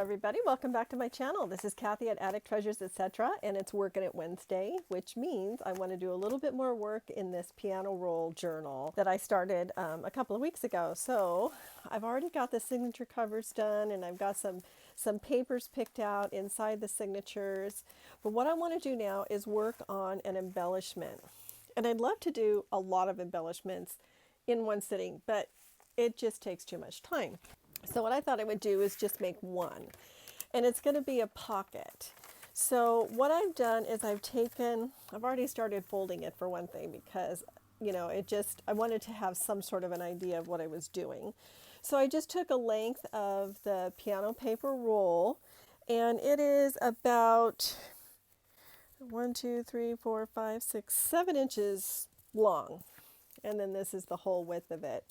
everybody, welcome back to my channel. This is Kathy at Attic Treasures, etc. and it's Working It Wednesday, which means I want to do a little bit more work in this piano roll journal that I started a couple of weeks ago. So I've already got the signature covers done, and I've got some papers picked out inside the signatures. But what I want to do now is work on an embellishment. And I'd love to do a lot of embellishments in one sitting, but it just takes too much time. So what I thought I would do is just make one, and it's going to be a pocket. So what I've done is I've already started folding it for one thing, because I wanted to have some sort of an idea of what I was doing. So I just took a length of the piano paper roll, and it is about 7 inches long, and then this is the whole width of it.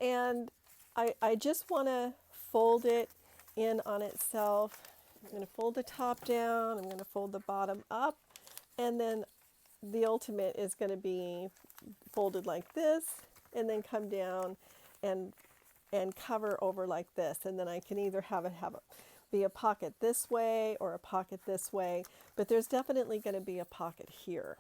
And I just want to fold it in on itself. I'm going to fold the top down, I'm going to fold the bottom up, and then the ultimate is going to be folded like this, and then come down and cover over like this. And then I can either have it be a pocket this way or a pocket this way, but there's definitely going to be a pocket here.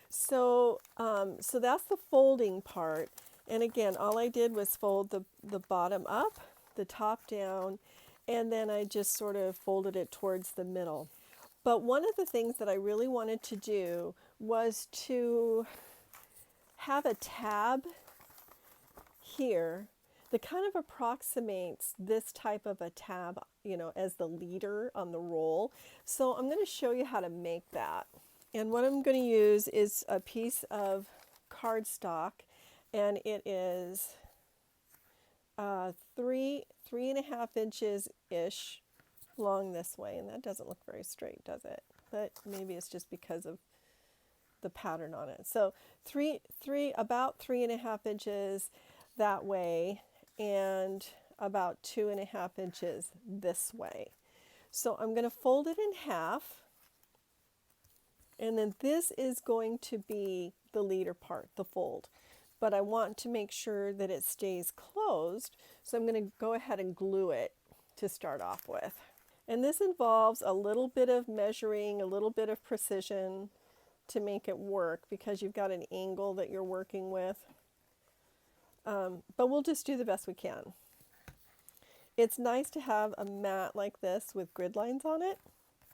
So that's the folding part. And again, all I did was fold the bottom up, the top down, and then I just sort of folded it towards the middle. But one of the things that I really wanted to do was to have a tab here that kind of approximates this type of a tab, as the leader on the roll. So I'm going to show you how to make that. And what I'm going to use is a piece of cardstock, and it is 3.5 inches ish long this way, and that doesn't look very straight, does it? But maybe it's just because of the pattern on it. So about 3.5 inches that way, and about 2.5 inches this way. So I'm going to fold it in half, and then this is going to be the leader part, the fold. But I want to make sure that it stays closed, so I'm going to go ahead and glue it to start off with. And this involves a little bit of measuring, a little bit of precision to make it work, because you've got an angle that you're working with. But we'll just do the best we can. It's nice to have a mat like this with grid lines on it.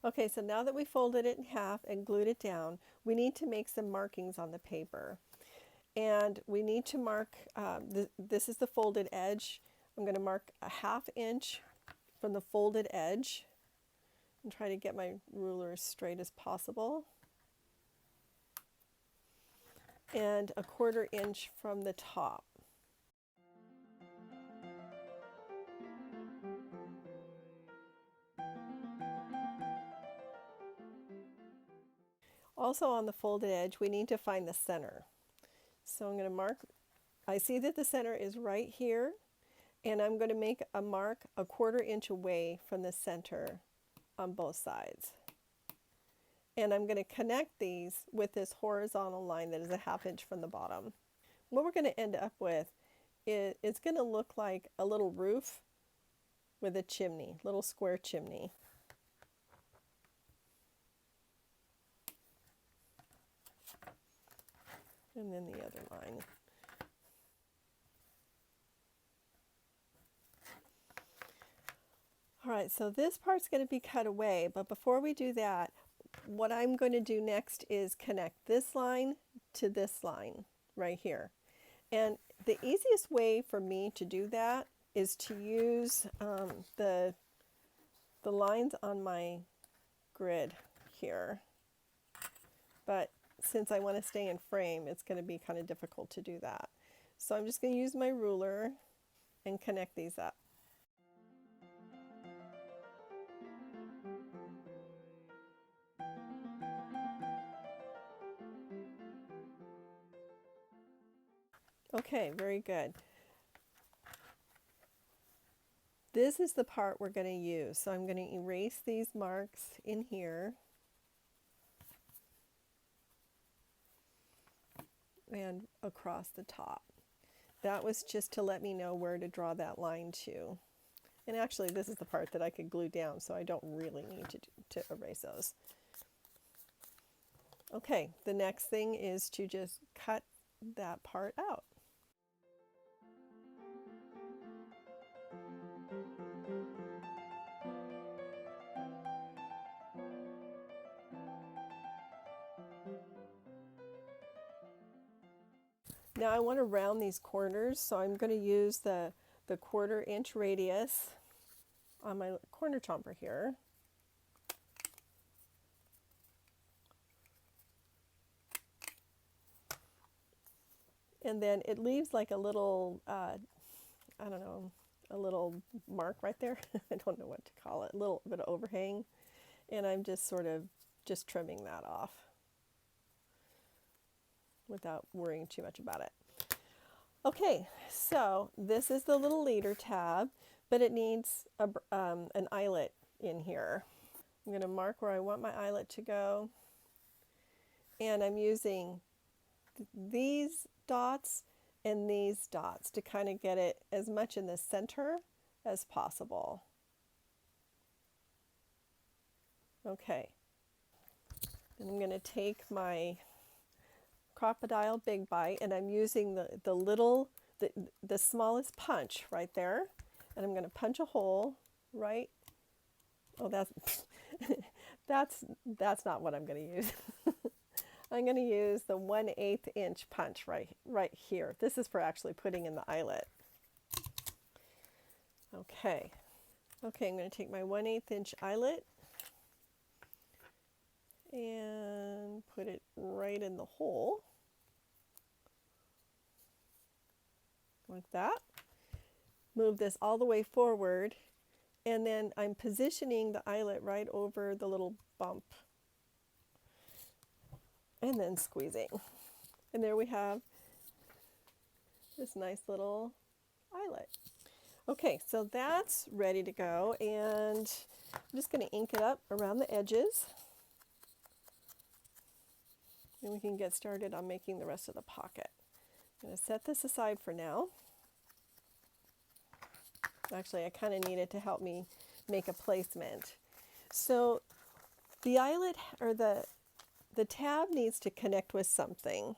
Okay, so now that we folded it in half and glued it down, we need to make some markings on the paper. And we need to mark, this is the folded edge. I'm going to mark a 1/2 inch from the folded edge and try to get my ruler as straight as possible. And a 1/4 inch from the top. Also on the folded edge, we need to find the center. So I'm going to mark, I see that the center is right here, and I'm going to make a mark a 1/4 inch away from the center on both sides. And I'm going to connect these with this horizontal line that is a 1/2 inch from the bottom. What we're going to end up with is, it's going to look like a little roof with a chimney, little square chimney. And then the other line. All right, so this part's going to be cut away, but before we do that, what I'm going to do next is connect this line to this line right here. And the easiest way for me to do that is to use the lines on my grid here. But since I want to stay in frame, it's going to be kind of difficult to do that. So I'm just going to use my ruler and connect these up. Okay, very good. This is the part we're going to use. So I'm going to erase these marks in here. And across the top. That was just to let me know where to draw that line to. And actually, this is the part that I could glue down, so I don't really need to erase those. Okay, the next thing is to just cut that part out. Now I want to round these corners, so I'm going to use the 1/4 inch radius on my corner chomper here. And then it leaves like a little, I don't know, a little mark right there. I don't know what to call it, a little bit of overhang. And I'm just sort of just trimming that off without worrying too much about it. Okay, so this is the little leader tab, but it needs an eyelet in here. I'm going to mark where I want my eyelet to go. And I'm using these dots and these dots to kind of get it as much in the center as possible. Okay, and I'm going to take my Crocodile Big Bite, and I'm using the smallest punch right there, and I'm going to punch a hole right. Oh, that's not what I'm going to use. I'm going to use the 1/8 inch punch right here. This is for actually putting in the eyelet. Okay, I'm going to take my 1/8 inch eyelet and put it right in the hole, like that. Move this all the way forward, and then I'm positioning the eyelet right over the little bump, and then squeezing. And there we have this nice little eyelet. Okay, so that's ready to go, and I'm just going to ink it up around the edges. And we can get started on making the rest of the pocket. I'm going to set this aside for now. Actually, I kind of need it to help me make a placement. So the eyelet, or the tab, needs to connect with something.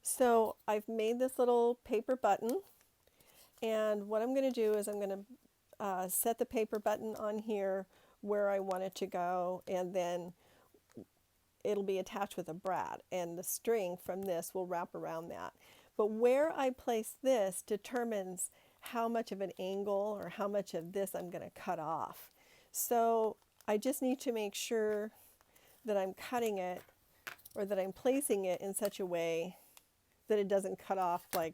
So I've made this little paper button, and what I'm going to do is I'm going to set the paper button on here where I want it to go, and then it'll be attached with a brad, and the string from this will wrap around that. But where I place this determines how much of an angle or how much of this I'm going to cut off. So I just need to make sure that I'm cutting it, or that I'm placing it in such a way that it doesn't cut off, like,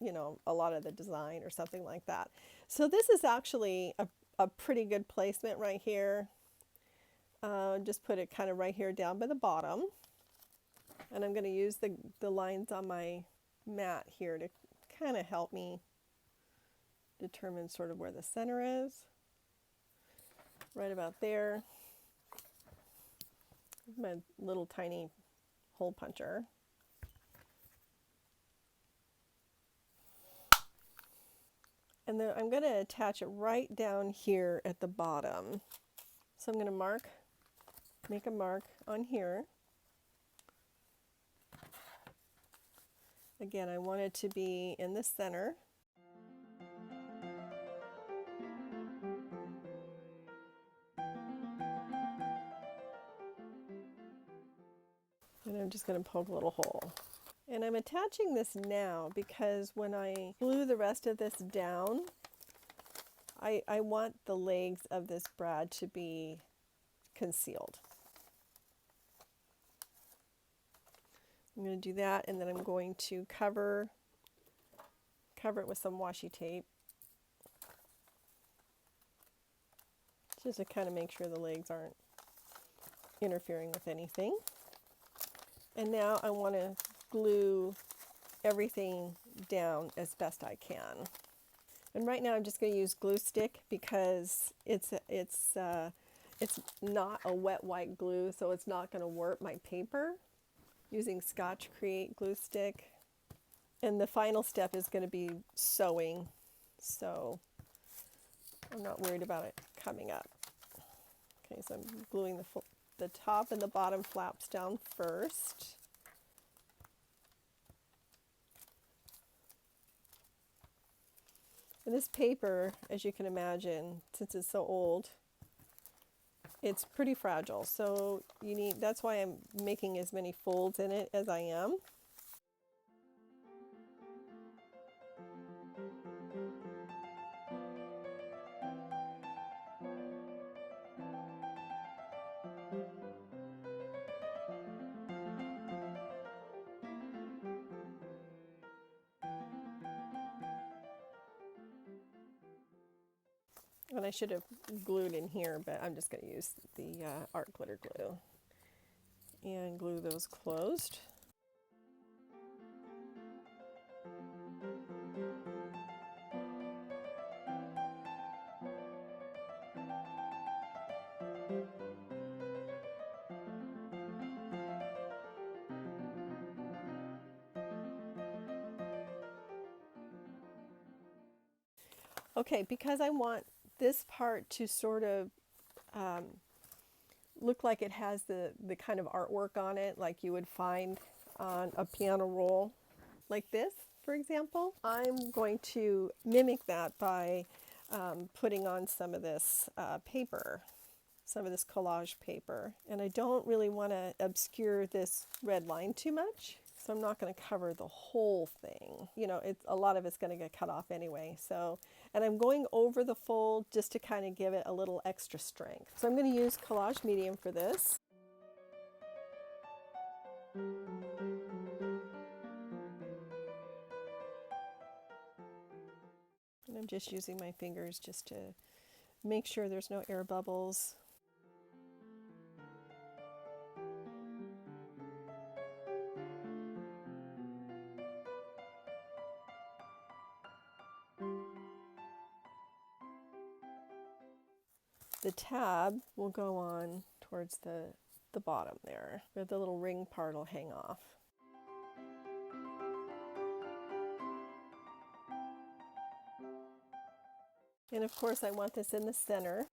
you know, a lot of the design or something like that. So this is actually a pretty good placement right here. Just put it kind of right here down by the bottom. And I'm going to use the lines on my mat here to kind of help me determine sort of where the center is. Right about there. My little tiny hole puncher. And then I'm going to attach it right down here at the bottom. So I'm going to make a mark on here. Again, I want it to be in the center. And I'm just going to poke a little hole. And I'm attaching this now because when I glue the rest of this down, I want the legs of this brad to be concealed. I'm going to do that, and then I'm going to cover it with some washi tape, just to kind of make sure the legs aren't interfering with anything. And now I want to glue everything down as best I can. And right now I'm just going to use glue stick because it's not a wet white glue, so it's not going to warp my paper. Using Scotch Create glue stick. And the final step is going to be sewing. So I'm not worried about it coming up. Okay, so I'm gluing the top and the bottom flaps down first. And this paper, as you can imagine, since it's so old, it's pretty fragile. So that's why I'm making as many folds in it as I am. And I should have glued in here, but I'm just going to use the art glitter glue and glue those closed. Okay, because I want this part to sort of look like it has the kind of artwork on it like you would find on a piano roll like this, for example, I'm going to mimic that by putting on some of this paper, some of this collage paper. And I don't really want to obscure this red line too much. So I'm not going to cover the whole thing. You know, a lot of it's going to get cut off anyway. So, and I'm going over the fold just to kind of give it a little extra strength. So I'm going to use collage medium for this. And I'm just using my fingers just to make sure there's no air bubbles. The tab will go on towards the bottom there, where the little ring part will hang off. And of course I want this in the center.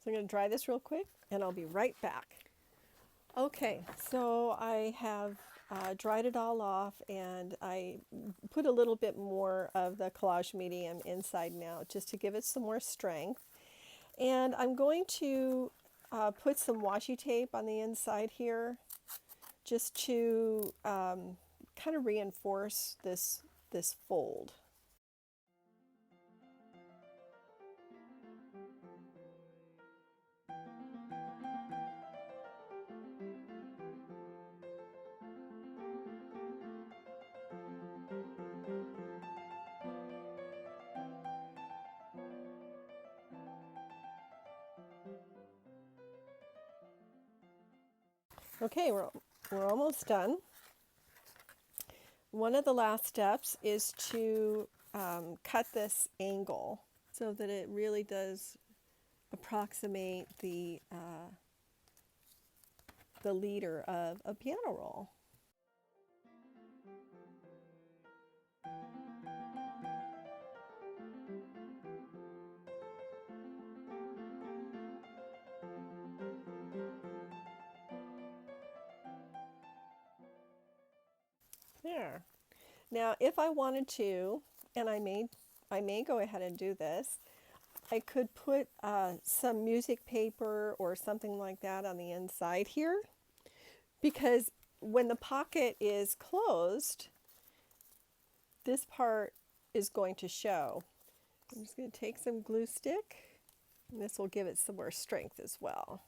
So I'm going to dry this real quick and I'll be right back. Okay, so I have dried it all off and I put a little bit more of the collage medium inside now just to give it some more strength. And I'm going to put some washi tape on the inside here just to kind of reinforce this fold. Okay, we're almost done. One of the last steps is to cut this angle so that it really does approximate the leader of a piano roll. There. Now, if I wanted to, and I may go ahead and do this, I could put some music paper or something like that on the inside here, because when the pocket is closed, this part is going to show. I'm just going to take some glue stick, and this will give it some more strength as well.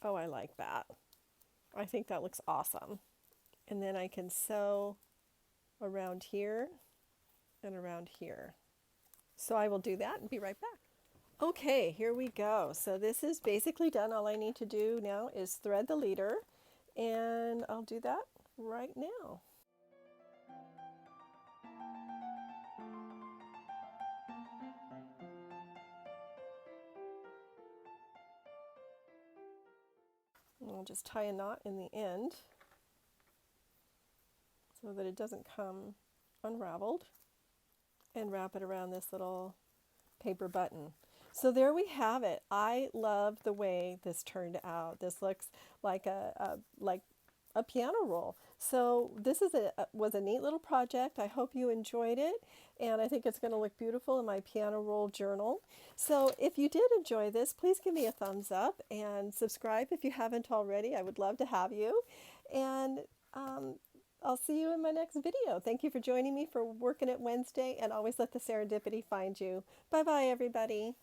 Oh, I like that. I think that looks awesome. And then I can sew around here and around here. So I will do that and be right back. Okay, here we go. So this is basically done. All I need to do now is thread the leader, and I'll do that right now. And I'll just tie a knot in the end so that it doesn't come unraveled, and wrap it around this little paper button. So there we have it. I love the way this turned out. This looks like a piano roll. So this is was a neat little project. I hope you enjoyed it, and I think it's going to look beautiful in my piano roll journal. So if you did enjoy this, please give me a thumbs up and subscribe if you haven't already. I would love to have you. And I'll see you in my next video. Thank you for joining me for Working It Wednesday, and always let the serendipity find you. Bye bye, everybody.